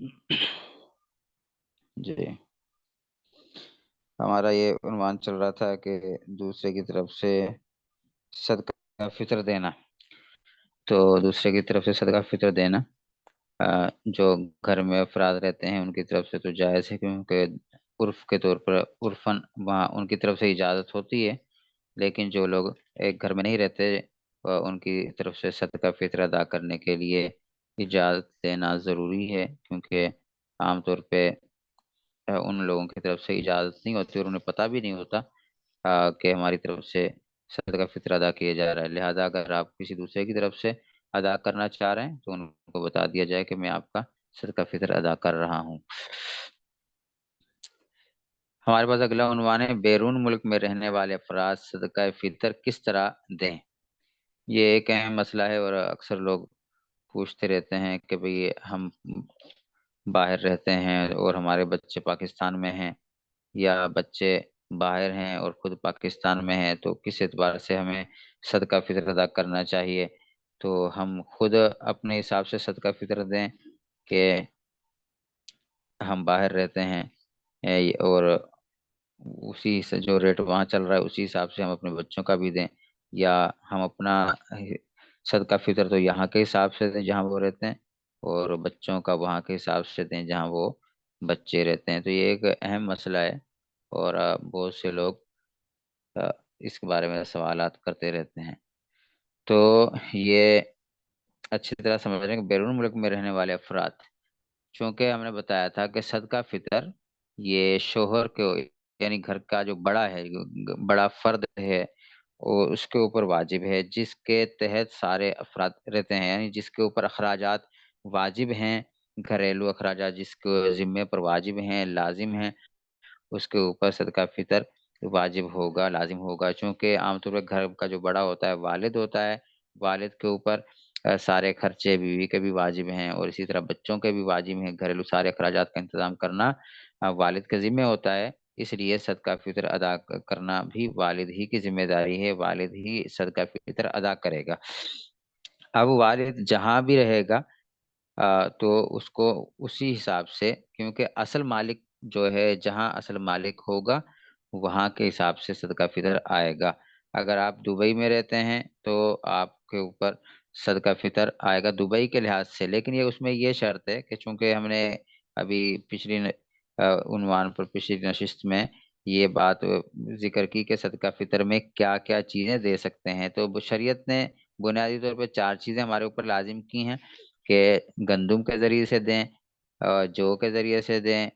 जी, हमारा ये अनुमान चल रहा था कि दूसरे की तरफ से सदका फितर देना। तो दूसरे की तरफ से सदका फितर देना जो घर में अफराद रहते हैं उनकी तरफ से तो जायज़ है, क्योंकि उर्फ के तौर पर उर्फन वहाँ उनकी तरफ से इजाज़त होती है। लेकिन जो लोग एक घर में नहीं रहते उनकी तरफ से सदका फितर अदा करने के लिए इजाज़त लेना ज़रूरी है, क्योंकि आमतौर पे उन लोगों की तरफ से इजाज़त नहीं होती और उन्हें पता भी नहीं होता कि हमारी तरफ से सदका फ़ित्र अदा किया जा रहा है। लिहाज़ा अगर आप किसी दूसरे की तरफ से अदा करना चाह रहे हैं, तो उनको बता दिया जाए कि मैं आपका सदका फ़ित्र अदा कर रहा हूँ। हमारे पास अगला उन्वान है, बैरून मुल्क में रहने वाले अफ़राद सदका फ़ित्र किस तरह दें? ये एक अहम मसला है और अक्सर लोग पूछते रहते हैं कि भई हम बाहर रहते हैं और हमारे बच्चे पाकिस्तान में हैं, या बच्चे बाहर हैं और खुद पाकिस्तान में हैं, तो किस एतबार से हमें सदका फ़ित्र अदा करना चाहिए? तो हम खुद अपने हिसाब से सदका फ़ित्र दें कि हम बाहर रहते हैं और उसी से जो रेट वहाँ चल रहा है उसी हिसाब से हम अपने बच्चों का भी दें, या हम अपना सदका फ़ित्र तो यहाँ के हिसाब से दें जहाँ वो रहते हैं और बच्चों का वहाँ के हिसाब से दें जहाँ वो बच्चे रहते हैं। तो ये एक अहम मसला है और बहुत से लोग अ, इसके बारे में सवालात करते रहते हैं। तो ये अच्छी तरह समझ रहे हैं कि बैरून मुल्क में रहने वाले अफ़राद, चूँकि हमने बताया था कि सदका फ़ितर ये शोहर को, यानी घर का जो बड़ा है, बड़ा फ़र्द है, और उसके ऊपर वाजिब है, जिसके तहत सारे अफ़राद रहते हैं, यानी जिसके ऊपर अखराजात वाजिब हैं, घरेलू अखराजात जिसके ज़िम्मे पर वाजिब हैं, लाज़िम हैं, उसके ऊपर सदका फ़ितर वाजिब होगा, लाज़िम होगा। चूँकि आमतौर पे घर का जो बड़ा होता है वालिद होता है, वालिद के ऊपर सारे खर्चे बीवी के भी वाजिब हैं और इसी तरह बच्चों के भी वाजिब हैं, घरेलू सारे अखराजात का इंतज़ाम करना वालिद के ज़िम्मे होता है। इसलिए सदका फ़ितर अदा करना भी वालिद ही की ज़िम्मेदारी है, वालिद ही सदका फ़ितर अदा करेगा। अब वालिद जहाँ भी रहेगा तो उसको उसी हिसाब से, क्योंकि असल मालिक जो है, जहाँ असल मालिक होगा, वहाँ के हिसाब से सदका फ़ितर आएगा। अगर आप दुबई में रहते हैं, तो आपके ऊपर सदका फ़ितर आएगा दुबई के लिहाज से। लेकिन ये उसमें ये शर्त है कि चूँकि हमने अभी उन्वान पर पिछली नशिस्त में ये बात ज़िक्र की कि सदका फ़ितर में क्या-क्या चीज़ें दे सकते हैं। तो ब शरीयत ने बुनियादी तौर पे 4 चीज़ें हमारे ऊपर लाज़िम की हैं कि गंदुम के ज़रिए से दें, जौ के ज़रिए से दें,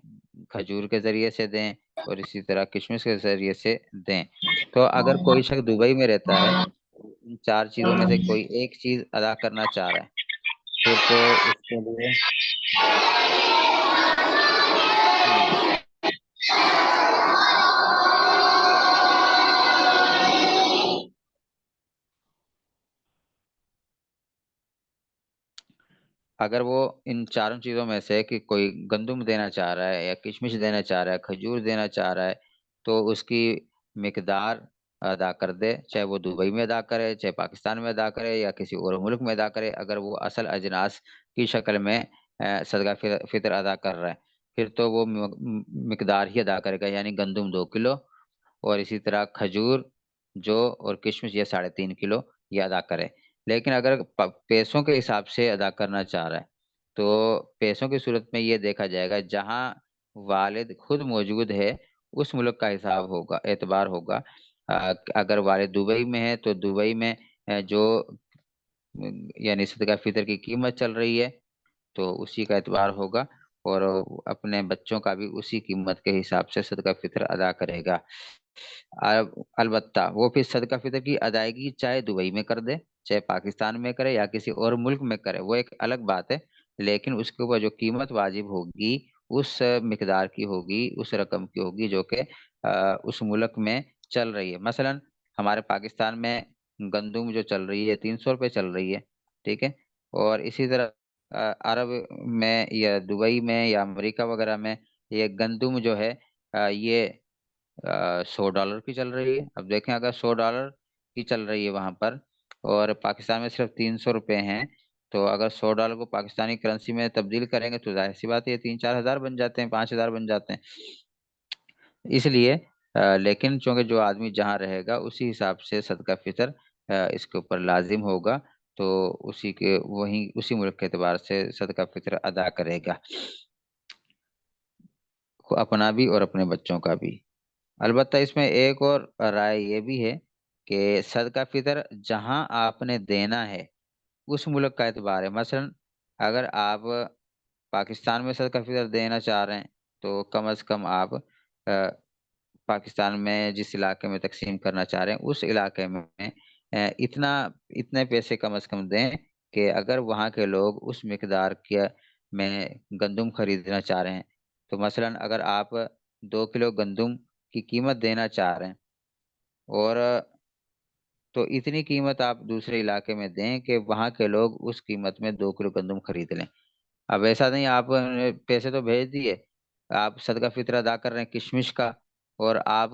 खजूर के ज़रिए से दें और इसी तरह किशमिश के ज़रिए से दें। तो अगर कोई शख़्स दुबई में रहता है, इन 4 चीज़ों में से कोई एक चीज़ अदा करना चाह रहा है, फिर तो उसके लिए हुँ। अगर वो इन चारों चीज़ों में से कि कोई गंदुम देना चाह रहा है या किशमिश देना चाह रहा है, खजूर देना चाह रहा है, तो उसकी मिकदार अदा कर दे, चाहे वो दुबई में अदा करे, चाहे पाकिस्तान में अदा करे या किसी और मुल्क में अदा करे। अगर वो असल अजनास की शक्ल में सदका फ़ितर अदा कर रहा है, फिर तो वो मिकदार ही अदा करेगा, यानी गंदुम 2 किलो और इसी तरह खजूर, जौ और किशमिश ये 3.5 किलो ये अदा करे। लेकिन अगर पैसों के हिसाब से अदा करना चाह रहा है, तो पैसों की सूरत में ये देखा जाएगा जहाँ वालिद खुद मौजूद है, उस मुल्क का हिसाब होगा, एतबार होगा। अगर वालिद दुबई में है, तो दुबई में जो यानी सदका फ़ितर की कीमत चल रही है, तो उसी का एतबार होगा और अपने बच्चों का भी उसी कीमत के हिसाब से सदका फ़ितर अदा करेगा। अलबत्ता वो फिर सदका फ़ितर की अदायगी चाहे दुबई में कर दे, चाहे पाकिस्तान में करे या किसी और मुल्क में करे, वो एक अलग बात है। लेकिन उसके ऊपर जो कीमत वाजिब होगी, उस मिकदार की होगी, उस रकम की होगी जो कि उस मुल्क में चल रही है। मसलन हमारे पाकिस्तान में गंदुम जो चल रही है ₹300 चल रही है, ठीक है? और इसी तरह अरब में या दुबई में या अमेरिका वगैरह में ये गंदुम जो है ये $100 की चल रही है। अब देखें अगर $100 की चल रही है वहाँ पर और पाकिस्तान में सिर्फ़ ₹300 हैं, तो अगर $100 को पाकिस्तानी करेंसी में तब्दील करेंगे तो जाहिर सी बात है ये 3-4 हज़ार बन जाते हैं, 5 हज़ार बन जाते हैं। इसलिए लेकिन चूंकि जो आदमी जहाँ रहेगा उसी हिसाब से सदका फितर इसके ऊपर लाजिम होगा, तो उसी के वही उसी मुल्क के एतबार से सदका फितर अदा करेगा, अपना भी और अपने बच्चों का भी। अलबत्ता इसमें एक और राय ये भी है कि सदका फितर जहां आपने देना है उस मुल्क का एतबार है। मसलन अगर आप पाकिस्तान में सदका फितर देना चाह रहे हैं तो कम अज कम आप पाकिस्तान में जिस इलाके में तकसीम करना चाह रहे हैं उस इलाके में इतना इतने पैसे कम से कम दें कि अगर वहाँ के लोग उस मिकदार के में गंदुम खरीदना चाह रहे हैं, तो मसलन अगर आप 2 किलो गंदुम की कीमत देना चाह रहे हैं और तो इतनी कीमत आप दूसरे इलाके में दें कि वहाँ के लोग उस कीमत में 2 किलो गंदुम खरीद लें। अब ऐसा नहीं आप पैसे तो भेज दिए, आप सदका फितर अदा कर रहे हैं किशमिश का, और आप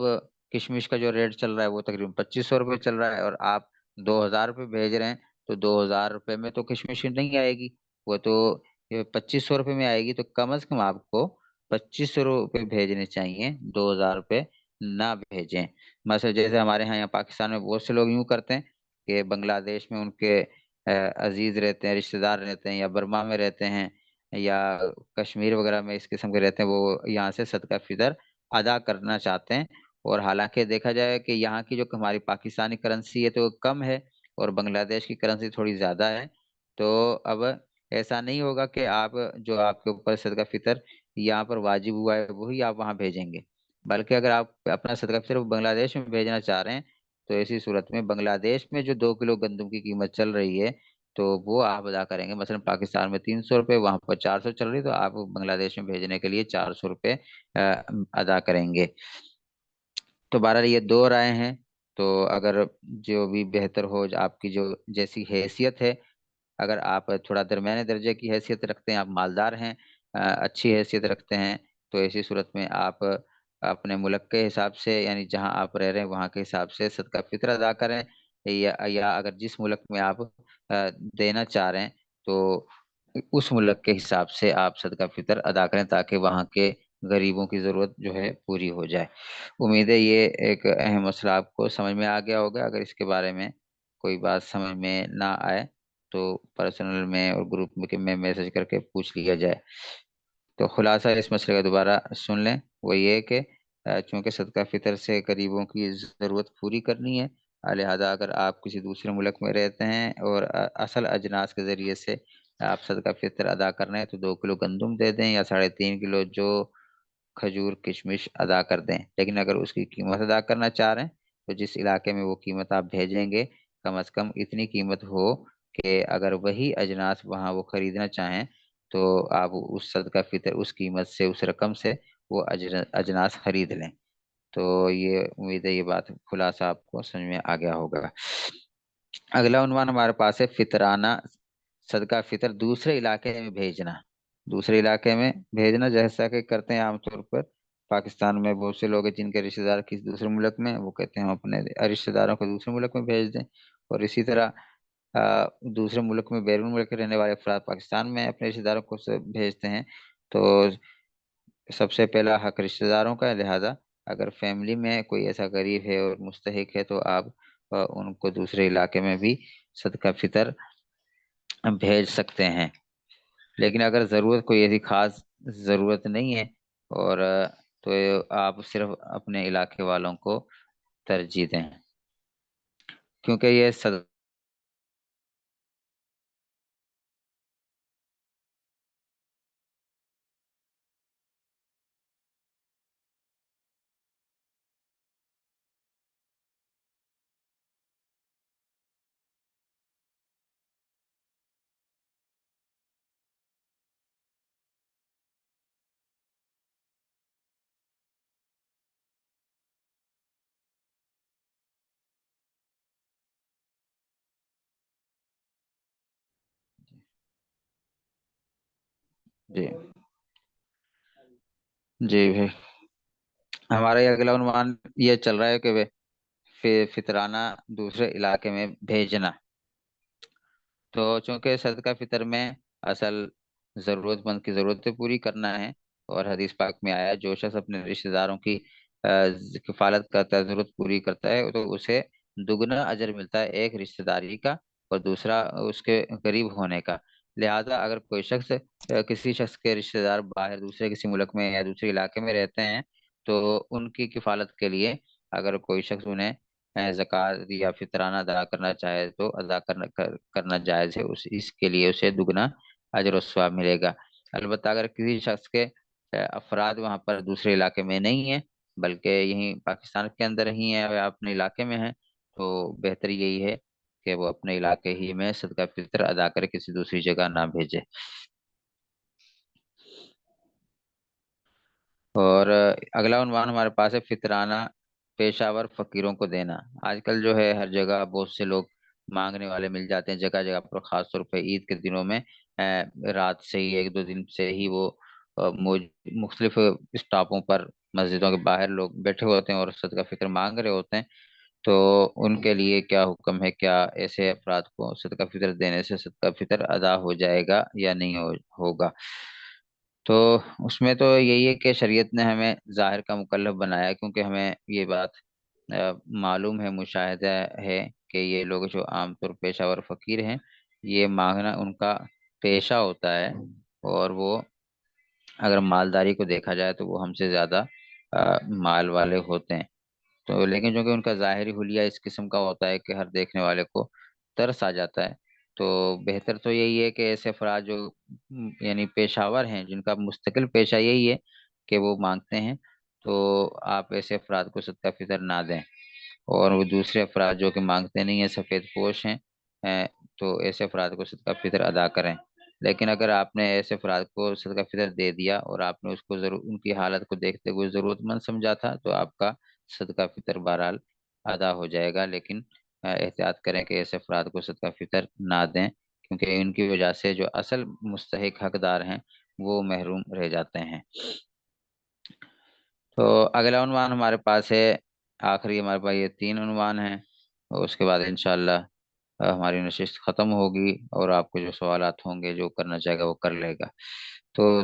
किशमिश का जो रेट चल रहा है वो तकरीबन $2500 चल रहा है, और आप $2000 भेज रहे हैं, तो $2000 में तो किशमिश नहीं आएगी, वो तो $2500 में आएगी। तो कम से कम आपको $2500 भेजने चाहिए, $2000 ना भेजें। मतलब जैसे हमारे यहाँ पाकिस्तान में बहुत से लोग यूं करते हैं कि बांग्लादेश में उनके अजीज रहते हैं, रिश्तेदार रहते हैं, या बर्मा में रहते हैं, या कश्मीर वगैरह में इस किस्म के रहते हैं, वो यहाँ से सदका फितर अदा करना चाहते हैं। और हालांकि देखा जाए कि यहाँ की जो हमारी पाकिस्तानी करेंसी है तो वो कम है, और बांग्लादेश की करेंसी थोड़ी ज़्यादा है। तो अब ऐसा नहीं होगा कि आप जो आपके ऊपर सदका फितर यहाँ पर वाजिब हुआ है वही आप वहाँ भेजेंगे, बल्कि अगर आप अपना सदका फितर बांग्लादेश में भेजना चाह रहे हैं तो ऐसी सूरत में बांग्लादेश में जो 2 किलो गंदम की कीमत चल रही है तो वो आप अदा करेंगे। मसलन पाकिस्तान में $300, वहां पर 400 चल रही, तो आप बांग्लादेश में भेजने के लिए $400 अदा करेंगे। तो बहरहाल ये दो राय हैं। तो अगर जो भी बेहतर हो, आपकी जो जैसी हैसियत है, अगर आप थोड़ा दरमियाने दर्जे की हैसियत रखते हैं, आप मालदार हैं, अच्छी हैसियत रखते हैं, तो ऐसी सूरत में आप अपने मुल्क के हिसाब से, यानी जहां आप रह रहे हैं वहां के हिसाब से सदका फितर अदा करें, या अगर जिस मुल्क में आप देना चाह रहे हैं तो उस मुल्क के हिसाब से आप सदका फितर अदा करें, ताकि वहाँ के गरीबों की ज़रूरत जो है पूरी हो जाए। उम्मीद है ये एक अहम मसला आपको समझ में आ गया होगा। अगर इसके बारे में कोई बात समझ में ना आए तो पर्सनल में और ग्रुप में मैसेज करके पूछ लिया जाए। तो खुलासा इस मसले का दोबारा सुन लें, वो ये है कि चूंकि सदका फितर से गरीबों की ज़रूरत पूरी करनी है, लिहाजा अगर आप किसी दूसरे मुल्क में रहते हैं और असल अजनास के ज़रिए से आप सदका फितर अदा कर रहे हैं, तो 2 किलो गंदुम दे दें या 3.5 किलो जो खजूर किशमिश अदा कर दें। लेकिन अगर उसकी कीमत अदा करना चाह रहे हैं तो जिस इलाके में वो कीमत आप भेजेंगे कम से कम इतनी कीमत हो कि अगर वही अजनास वहाँ वो खरीदना चाहें तो आप उस सदका फितर उस कीमत से, उस रकम से वो अजनास खरीद लें। तो ये उम्मीद है ये बात खुलासा आपको समझ में आ गया होगा। अगला उन्वान हमारे पास है फितराना सदका फितर दूसरे इलाके में भेजना। दूसरे इलाके में भेजना जैसा कि करते हैं आमतौर पर पाकिस्तान में बहुत से लोग हैं जिनके रिश्तेदार किसी दूसरे मुल्क में हैं, वो कहते हैं हम अपने रिश्तेदारों को दूसरे मुल्क में भेज दें। और इसी तरह दूसरे मुल्क में बैरून मुल्क के रहने वाले अफराद पाकिस्तान में अपने रिश्तेदारों को भेजते हैं। तो सबसे पहला हक रिश्तेदारों का है, लिहाजा अगर फैमिली में कोई ऐसा गरीब है और मुस्तहिक है तो आप उनको दूसरे इलाके में भी सदका फितर भेज सकते हैं। लेकिन अगर ज़रूरत कोई ऐसी खास ज़रूरत नहीं है, और तो आप सिर्फ अपने इलाके वालों को तरजीह दें, क्योंकि ये सद जी जी भाई, हमारा ये अगला अनुमान ये चल रहा है कि फितराना दूसरे इलाके में भेजना। तो चूंकि सदका फितर में असल जरूरतमंद की जरूरतें पूरी करना है, और हदीस पाक में आया जो शख्स अपने रिश्तेदारों की किफालत करता है, जरूरत पूरी करता है, तो उसे दुगना अजर मिलता है, एक रिश्तेदारी का और दूसरा उसके करीब होने का। लिहाजा अगर कोई शख्स किसी शख्स के रिश्तेदार बाहर दूसरे किसी मुल्क में या दूसरे इलाके में रहते हैं, तो उनकी किफालत के लिए अगर कोई शख्स उन्हें ज़कात या फितराना अदा करना चाहे तो करना जायज़ है। उस इसके लिए उसे दुगना अजर और सवाब मिलेगा। अलबत्ता अगर किसी शख्स के अफराद वहाँ पर दूसरे इलाके में नहीं है, बल्कि यहीं पाकिस्तान के अंदर ही है या अपने इलाके में है, तो बेहतर यही है कि वो अपने इलाके ही में सदका फितर अदा करे, किसी दूसरी जगह ना भेजे। और अगला उन्वान हमारे पास है फितराना पेशावर फकीरों को देना। आजकल जो है हर जगह बहुत से लोग मांगने वाले मिल जाते हैं, जगह जगह पर, खास तौर पर ईद के दिनों में रात से ही, एक दो दिन से ही वो मुख्तलिफ स्टॉपों पर, मस्जिदों के बाहर लोग बैठे होते हैं और सदका फितर मांग रहे होते हैं। तो उनके लिए क्या हुक्म है? क्या ऐसे अफराद को सदका फितर देने से सदका फितर अदा हो जाएगा या नहीं होगा? तो उसमें तो यही है कि शरीयत ने हमें ज़ाहिर का मुकल्लफ बनाया, क्योंकि हमें ये बात मालूम है, मुशाहिदा है कि ये लोग जो आमतौर पेशावर फ़कीर हैं, ये मांगना उनका पेशा होता है। और वो, अगर मालदारी को देखा जाए तो वो हमसे ज़्यादा माल वाले होते हैं। तो लेकिन जो कि उनका ज़ाहिरी हुलिया इस किस्म का होता है कि हर देखने वाले को तरस आ जाता है। तो बेहतर तो यही है कि ऐसे अफराद जो यानी पेशावर हैं, जिनका मुस्तकिल पेशा यही है कि वो मांगते हैं, तो आप ऐसे अफराद को सदका फितर ना दें। और वो दूसरे अफराद जो कि मांगते नहीं हैं, सफ़ेद पोश हैं, तो ऐसे अफराद को सदका फितर अदा करें। लेकिन अगर आपने ऐसे अफराद को सदका फितर दे दिया और आपने उसको जरूर उनकी हालत को देखते हुए ज़रूरतमंद समझा था, तो आपका सदका फितर बहरहाल अदा हो जाएगा। लेकिन एहतियात करें कि ऐसे अफराद को सदका फितर ना दें, क्योंकि इनकी वजह से जो असल मुस्तहिक हकदार हैं वो महरूम रह जाते हैं। तो अगला उन्वान हमारे पास है, आखिरी हमारे पास ये तीन उन्वान हैं, और उसके बाद इंशाअल्लाह हमारी नशिस्त ख़त्म होगी, और आपको जो सवालात होंगे, जो करना चाहेगा वो कर लेगा। तो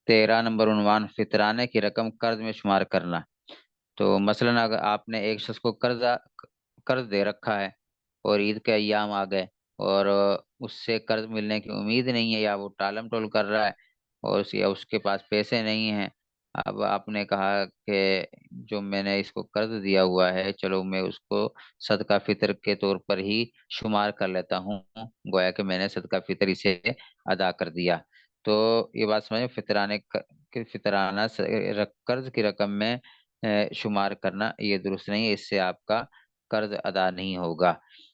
13 नंबर उन्वान, फितराने की रकम कर्ज में शुमार करना। तो मसलन अगर आपने एक शख्स को कर्ज दे रखा है और ईद के अय्याम आ गए, और उससे कर्ज मिलने की उम्मीद नहीं है, या वो टालम टोल कर रहा है, और या उसके पास पैसे नहीं हैं। अब आपने कहा कि जो मैंने इसको कर्ज दिया हुआ है, चलो मैं उसको सदका फितर के तौर पर ही शुमार कर लेता हूँ, गोया कि मैंने सदका फितर इसे अदा कर दिया। तो ये बात समझ, फितराना कर्ज की रकम में शुमार करना ये दुरुस्त नहीं है, इससे आपका कर्ज अदा नहीं होगा,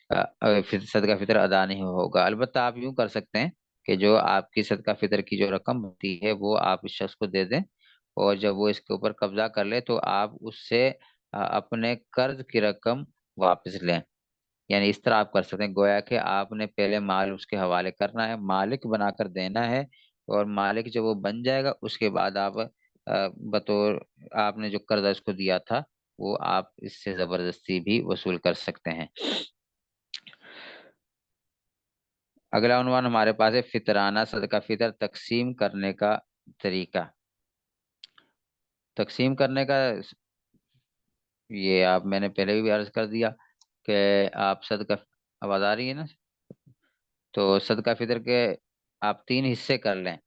फिर सदका फितर अदा नहीं होगा। अलबत्ता आप यूं कर सकते हैं कि जो आपकी सदका फितर की जो रकम होती है वो आप इस शख्स को दे दें, और जब वो इसके ऊपर कब्जा कर ले तो आप उससे अपने कर्ज की रकम वापस लें। यानी इस तरह आप कर सकते हैं, गोया कि आपने पहले माल उसके हवाले करना है, मालिक बनाकर देना है, और मालिक जब वो बन जाएगा उसके बाद आप बतौर, आपने जो कर्जा इसको दिया था वो आप इससे जबरदस्ती भी वसूल कर सकते हैं। अगला उन्वान हमारे पास है, फितराना सदका फितर तकसीम करने का तरीका। तकसीम करने का, ये आप, मैंने पहले भी अर्ज कर दिया कि आप सदका, आवाज आ रही है ना? तो सदका फितर के आप तीन हिस्से कर लें,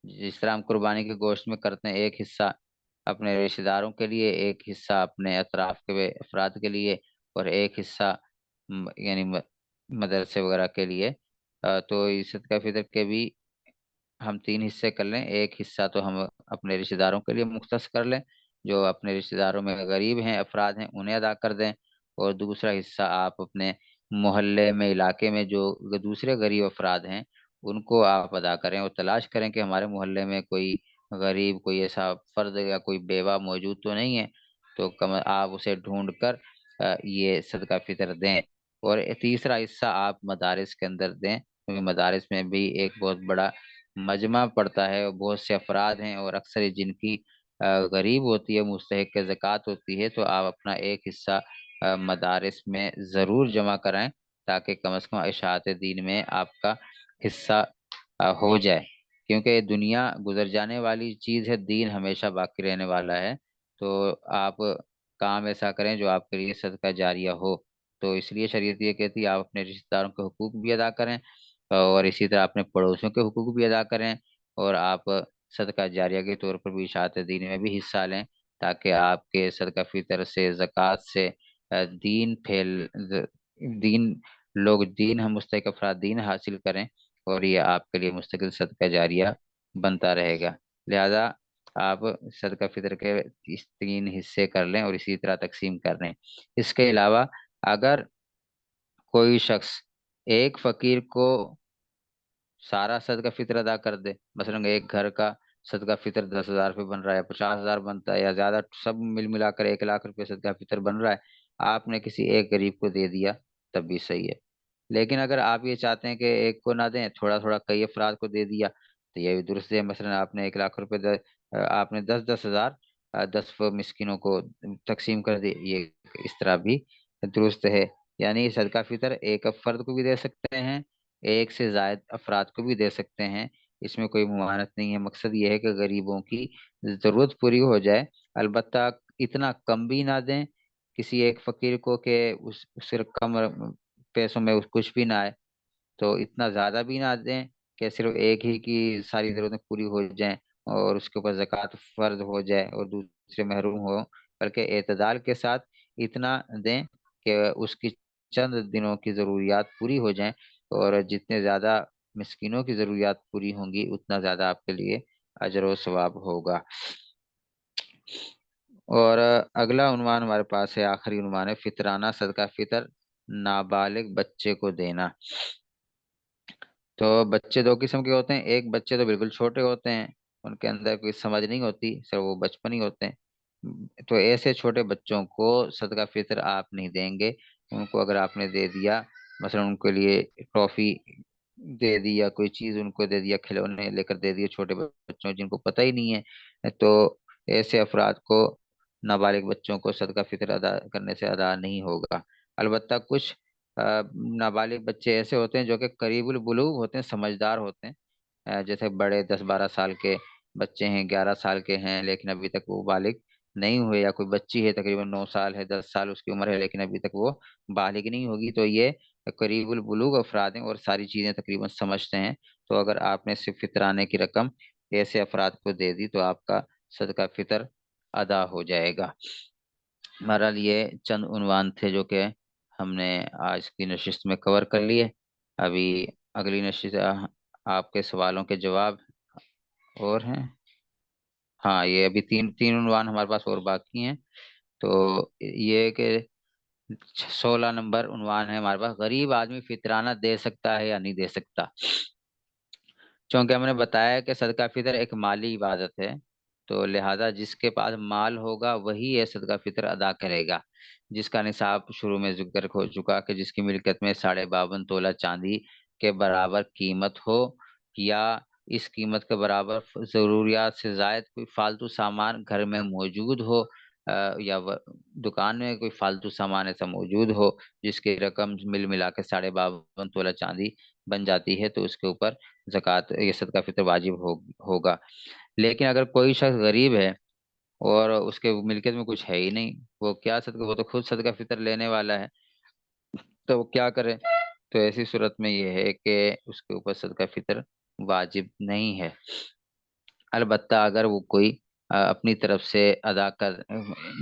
जिस तरह हम कुर्बानी के गोश्त में करते हैं, एक हिस्सा अपने रिश्तेदारों के लिए, एक हिस्सा अपने अतराफ के अफराद के लिए, और एक हिस्सा यानी मदरसे वगैरह के लिए। तो इस सदका फितर के भी हम तीन हिस्से कर लें। एक हिस्सा तो हम अपने रिश्तेदारों के लिए मुख्तस कर लें, जो अपने रिश्तेदारों में गरीब हैं, अफराद हैं, उन्हें अदा कर दें। और दूसरा हिस्सा आप अपने मोहल्ले में, इलाके में जो दूसरे गरीब अफराद हैं उनको आप अदा करें, और तलाश करें कि हमारे मोहल्ले में कोई गरीब, कोई ऐसा फर्द या कोई बेवा मौजूद तो नहीं है, तो कम आप उसे ढूंढ कर ये सदका फितर दें। और तीसरा हिस्सा आप मदारिस के अंदर दें, क्योंकि मदारिस में भी एक बहुत बड़ा मजमा पड़ता है, और बहुत से अफराद हैं, और अक्सर ये जिनकी गरीब होती है, मुस्तहिक ज़कात होती है, तो आप अपना एक हिस्सा मदारिस में ज़रूर जमा कराएं, ताकि कम से कम इशाअत दीन में आपका हिस्सा हो जाए। क्योंकि दुनिया गुजर जाने वाली चीज़ है, दीन हमेशा बाकी रहने वाला है। तो आप काम ऐसा करें जो आपके लिए सदका जारिया हो। तो इसलिए शरीयत ये कहती है आप अपने रिश्तेदारों के हुकूक भी अदा करें, और इसी तरह अपने पड़ोसियों के हुकूक भी अदा करें, और आप सदका जारिया के तौर पर भी इशाअत दीन में भी हिस्सा लें, ताकि आपके सदका फितर से, ज़कात से दीन फैल दीन लोग दीन हम मुस्तहिक अफराद दीन हासिल करें, और ये आपके लिए मुस्तकिल सदका जारिया बनता रहेगा। लिहाजा आप सदका फितर के इस 3 हिस्से कर लें और इसी तरह तकसीम कर लें। इसके अलावा अगर कोई शख्स एक फकीर को सारा सदका फितर अदा कर दे, मसलन एक घर का सदका फितर 10,000 रुपये बन रहा है, 50,000 बनता है, या ज्यादा, सब मिल मिलाकर 1 लाख रुपये सदका फितर बन रहा है, आपने किसी एक गरीब को दे दिया तब भी सही है। लेकिन अगर आप ये चाहते हैं कि एक को ना दें, थोड़ा थोड़ा कई अफराद को दे दिया, तो ये भी दुरुस्त है। मसलन आपने 1 लाख रुपए आपने 10-10 हज़ार 10 मिस्किनों को तकसीम कर दी, ये इस तरह भी दुरुस्त है। यानी सदका फितर एक फर्द को भी दे सकते हैं, एक से जायद अफराद को भी दे सकते हैं, इसमें कोई मुमानत नहीं है। मकसद ये है कि गरीबों की ज़रूरत पूरी हो जाए। अलबत्ता इतना कम भी ना दें किसी एक फकीर को कि उससे कम पैसों में कुछ भी ना आए, तो इतना ज़्यादा भी ना दें कि सिर्फ एक ही की सारी ज़रूरतें पूरी हो जाएं और उसके ऊपर ज़कात फ़र्ज हो जाए और दूसरे महरूम हो, बल्कि एतदाल के साथ इतना दें कि उसकी चंद दिनों की ज़रूरियात पूरी हो जाएं, और जितने ज़्यादा मिस्किनों की ज़रूरियात पूरी होंगी उतना ज़्यादा आपके लिए अजर व सवाब होगा। और अगला उन्वान हमारे पास है, आखिरी उन्वान है, फितराना सदका फितर नाबालिग बच्चे को देना। तो बच्चे दो किस्म के होते हैं, एक बच्चे तो बिल्कुल छोटे होते हैं, उनके अंदर कोई समझ नहीं होती, सिर्फ वो बचपन ही होते हैं। तो ऐसे छोटे बच्चों को सदका फितर आप नहीं देंगे। उनको अगर आपने दे दिया, मसलन उनके लिए टॉफी दे दी या कोई चीज उनको दे दिया, खिलौने लेकर दे दिए छोटे बच्चों जिनको पता ही नहीं है, तो ऐसे अफराद को, नाबालिग बच्चों को सदका फितर अदा करने से अदा नहीं होगा। अलबत्ता कुछ नाबालिग बच्चे ऐसे होते हैं जो कि करीबुल बुलूग होते हैं, समझदार होते हैं। जैसे बड़े 10-12 साल के बच्चे हैं, 11 साल के हैं, लेकिन अभी तक वो बालिग नहीं हुए, या कोई बच्ची है तकरीबन 9 साल है, 10 साल उसकी उम्र है, लेकिन अभी तक वो बालिग नहीं होगी, तो ये करीबुल बुलूग अफराद हैं और सारी चीजें तकरीबन समझते हैं। तो अगर आपने सिर्फ फितराने की रकम ऐसे अफराद को दे दी तो आपका सदका फितर अदा हो जाएगा। बहरहाल ये चंद उन्वान थे जो कि हमने आज की नशिस्त में कवर कर लिए। अभी अगली नशिस्त आपके सवालों के जवाब और हैं। हाँ, ये अभी तीन तीन उन्वान हमारे पास और बाकी हैं। तो ये कि 16 नंबर उन्वान है हमारे पास, गरीब आदमी फितराना दे सकता है या नहीं दे सकता। क्योंकि हमने बताया कि सदका फितर एक माली इबादत है, तो लिहाजा जिसके पास माल होगा वही ये सदका फितर अदा करेगा। जिसका निसाब शुरू में जिक्र हो चुका कि जिसकी मिल्कियत में 52.5 तोला चांदी के बराबर कीमत हो, या इस कीमत के बराबर जरूरियात से जायद कोई फालतू सामान घर में मौजूद हो, या दुकान में कोई फालतू सामान ऐसा मौजूद हो जिसकी रकम मिल मिला के 52.5 तोला चांदी बन जाती है, तो उसके ऊपर ज़कात ये सदका फितर वाजिब होगा। लेकिन अगर कोई शख्स गरीब है और उसके मिल्कियत में कुछ है ही नहीं, वो क्या सदका, वो तो खुद सदका फितर लेने वाला है, तो वो क्या करे? तो ऐसी सूरत में ये है कि उसके ऊपर सदका फितर वाजिब नहीं है। अलबत्ता अगर वो कोई अपनी तरफ से अदा कर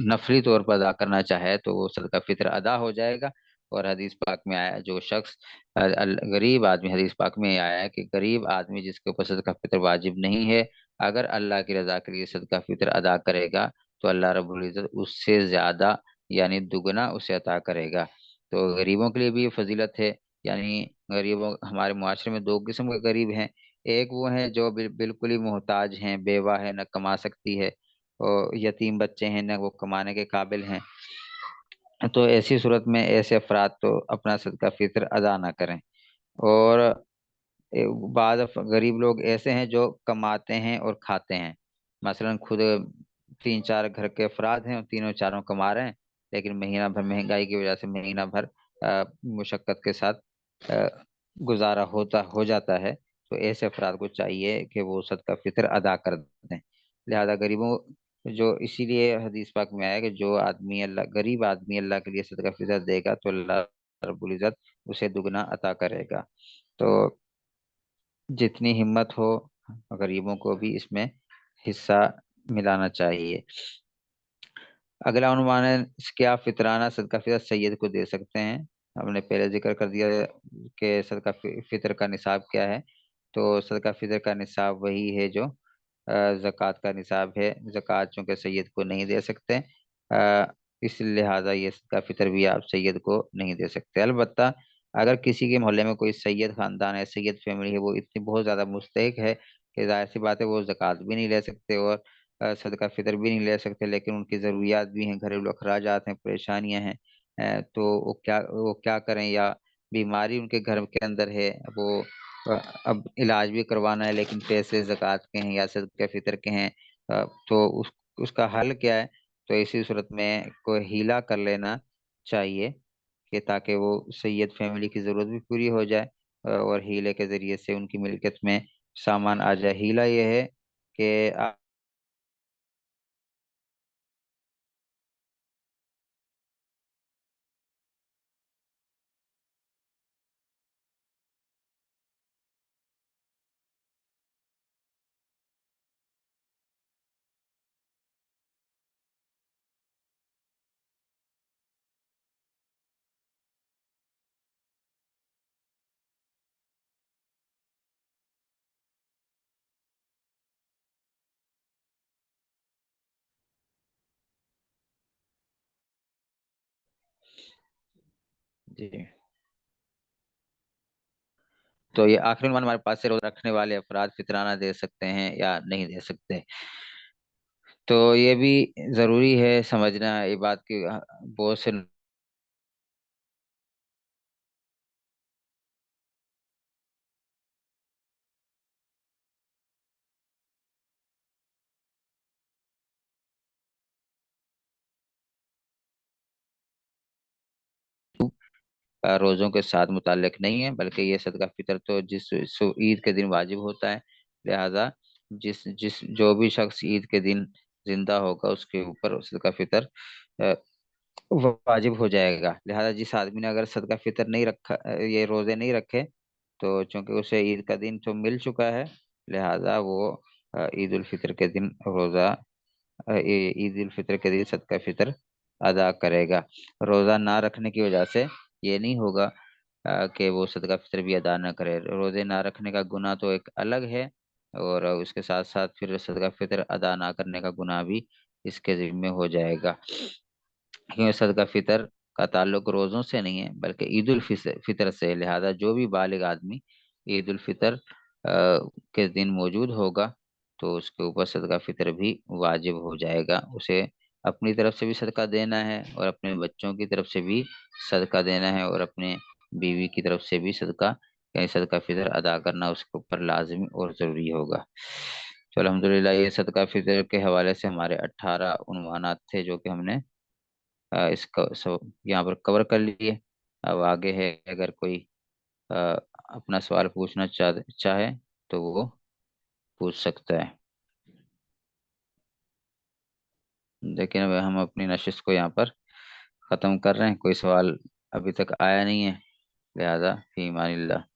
नफली तौर पर अदा करना चाहे तो वो सदका फितर अदा हो जाएगा। और हदीस पाक में आया, जो शख्स गरीब आदमी, हदीस पाक में आया है कि गरीब आदमी जिसके ऊपर सदका फितर वाजिब नहीं है, अगर अल्लाह की रजा के लिए सदका फितर अदा करेगा तो अल्लाह रब्बुल इज्जत उससे ज्यादा यानी दुगना उसे अता करेगा। तो गरीबों के लिए भी ये फजीलत है। यानी गरीबों, हमारे मुआशरे में दो किस्म के गरीब हैं। एक वो है जो बिल्कुल ही मोहताज हैं, बेवा है, न कमा सकती है, और यतीम बच्चे हैं, न वो कमाने के काबिल हैं। तो ऐसी सूरत में ऐसे अफराद तो अपना सदका फितर अदा ना करें। और बाद गरीब लोग ऐसे हैं जो कमाते हैं और खाते हैं। मसलन खुद 3-4 घर के अफराद हैं और तीनों चारों कमा रहे हैं, लेकिन महीना भर महंगाई की वजह से महीना भर मुशक्कत के साथ अ, गुजारा होता हो जाता है, तो ऐसे अफराद को चाहिए कि वो सदका फितर अदा कर दें। लिहाजा गरीबों, जो इसीलिए हदीस पाक में आया कि जो आदमी अल्लाह गरीब आदमी अल्लाह के लिए सदका फितर देगा तो अल्लाह रब्बुल इज्जत उसे दुगना अता करेगा। तो जितनी हिम्मत हो गरीबों को भी इसमें हिस्सा मिलाना चाहिए। अगला अनुमान है कि आप फितराना सदका फितर सैयद को दे सकते हैं। हमने पहले जिक्र कर दिया कि सदका फितर का निसाब क्या है। तो सदका फितर का निसाब वही है जो ज़कात का निसाब है। ज़कात चूंकि सैयद को नहीं दे सकते, इस लिहाजा ये सदका फितर भी आप सैयद को नहीं दे सकते। अलबत्ता अगर किसी के मोहल्ले में कोई सैयद खानदान है, सैयद फैमिली है, वो इतनी बहुत ज़्यादा मुस्तहिक है कि जाहिर सी बात है वो ज़कात भी नहीं ले सकते और सदका फितर भी नहीं ले सकते, लेकिन उनकी ज़रूरियात भी हैं, घरेलू अखराजात हैं, परेशानियां हैं। तो वो क्या करें, या बीमारी उनके घर के अंदर है, वो अब इलाज भी करवाना है लेकिन पैसे ज़कात के हैं या सदका फितर के हैं। तो उसका हल क्या है? तो इसी सूरत में कोई हीला कर लेना चाहिए कि ताकि वो सैयद फैमिली की ज़रूरत भी पूरी हो जाए और हीले के ज़रिए से उनकी मिल्कियत में सामान आ जाए। हीला ये है कि जी, तो ये आखिरी अनुमान हमारे पास है, रोजा रखने वाले अफराद फितराना दे सकते हैं या नहीं दे सकते। तो ये भी जरूरी है समझना ये बात की, बहुत से रोजों के साथ मुताल्लिक नहीं है, बल्कि ये सदका फितर तो जिस ईद के दिन वाजिब होता है। लिहाजा जिस जिस जो भी शख्स ईद के दिन जिंदा होगा उसके ऊपर सदका फितर अ, वाजिब हो जाएगा। लिहाजा जिस आदमी ने अगर सदका फितर नहीं रखा, ये रोजे नहीं रखे, तो चूंकि उसे ईद का दिन तो मिल चुका है, लिहाजा वो ईद उल फितर के दिन रोजा ईद उल फितर के दिन सदका फितर अदा करेगा। रोजा ना रखने की वजह से ये नहीं होगा कि वो सदका फितर भी अदा न करे। रोजे ना रखने का गुनाह तो एक अलग है, और उसके साथ साथ फिर सदका फितर अदा ना करने का गुनाह भी इसके जिम्मे हो जाएगा। क्योंकि सदका फितर का ताल्लुक रोजों से नहीं है बल्कि ईद उल फितर से है। लिहाजा जो भी बालिग आदमी ईद उल फितर के दिन मौजूद होगा, तो उसके ऊपर सदका फितर भी वाजिब हो जाएगा। उसे अपनी तरफ से भी सदका देना है और अपने बच्चों की तरफ से भी सदका देना है और अपने बीवी की तरफ से भी सदका, यानी सदका फितर अदा करना उसके ऊपर लाजमी और ज़रूरी होगा। तो अल्हम्दुलिल्लाह ये सदका फितर के हवाले से हमारे 18 उन्वानात थे जो कि हमने इसका यहाँ पर कवर कर लिए। अब आगे है, अगर कोई अ, अपना सवाल पूछना चाहे तो वो पूछ सकता है। लेकिन अब हम अपनी नशिश को यहाँ पर ख़त्म कर रहे हैं, कोई सवाल अभी तक आया नहीं है। लिहाजा फी अमानिल्लाह।